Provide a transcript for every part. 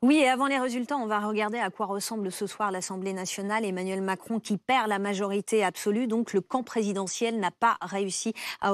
Oui, et avant les résultats, on va regarder à quoi ressemble ce soir l'Assemblée nationale. Emmanuel Macron qui perd la majorité absolue, donc le camp présidentiel n'a pas réussi à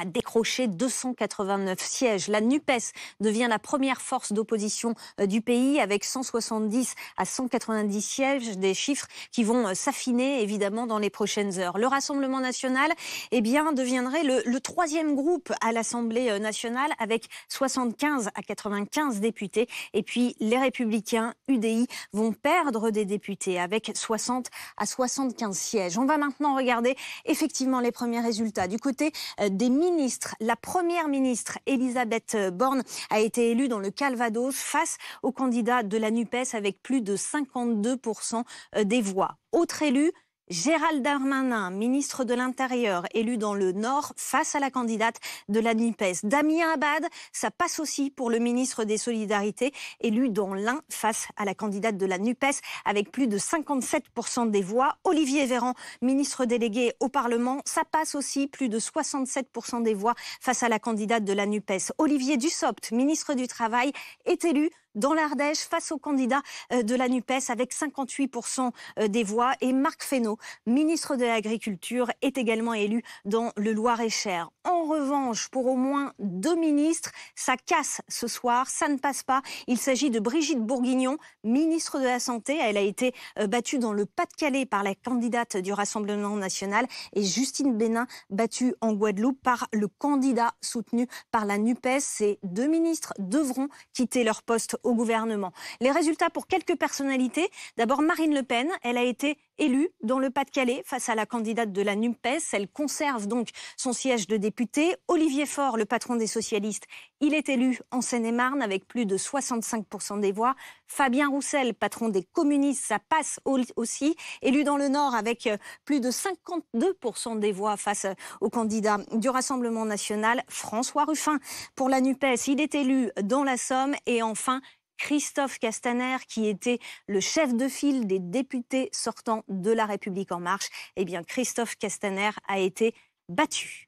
décrocher 289 sièges. La NUPES devient la première force d'opposition du pays avec 170 à 190 sièges, des chiffres qui vont s'affiner évidemment dans les prochaines heures. Le Rassemblement national deviendrait le troisième groupe à l'Assemblée nationale avec 75 à 95 députés. Et puis les Républicains, UDI, vont perdre des députés avec 60 à 75 sièges. On va maintenant regarder effectivement les premiers résultats. Du côté des ministres, la première ministre Elisabeth Borne a été élue dans le Calvados face au candidat de la NUPES avec plus de 52% des voix. Autre élu, Gérald Darmanin, ministre de l'Intérieur, élu dans le Nord face à la candidate de la NUPES. Damien Abad, ça passe aussi pour le ministre des Solidarités, élu dans l'Ain face à la candidate de la NUPES avec plus de 57% des voix. Olivier Véran, ministre délégué au Parlement, ça passe aussi, plus de 67% des voix face à la candidate de la NUPES. Olivier Dussopt, ministre du Travail, est élu dans l'Ardèche face au candidat de la NUPES avec 58% des voix. Et Marc Fesneau, ministre de l'Agriculture, est également élu dans le Loir-et-Cher. En revanche, pour au moins 2 ministres, ça casse ce soir, ça ne passe pas. Il s'agit de Brigitte Bourguignon, ministre de la Santé. Elle a été battue dans le Pas-de-Calais par la candidate du Rassemblement national, et Justine Bénin, battue en Guadeloupe par le candidat soutenu par la NUPES. Ces 2 ministres devront quitter leur poste au gouvernement. Les résultats pour quelques personnalités. D'abord, Marine Le Pen, elle a été élue dans le Pas-de-Calais face à la candidate de la NUPES. Elle conserve donc son siège de député. Olivier Faure, le patron des socialistes, il est élu en Seine-et-Marne avec plus de 65% des voix. Fabien Roussel, patron des communistes, ça passe aussi. Élu dans le Nord avec plus de 52% des voix face au candidat du Rassemblement national. François Ruffin, pour la NUPES, il est élu dans la Somme. Et enfin, Christophe Castaner, qui était le chef de file des députés sortants de La République En Marche. Eh bien, Christophe Castaner a été battu.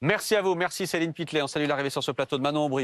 Merci à vous, merci Céline Pitlet. On salue l'arrivée sur ce plateau de Manon Aubry.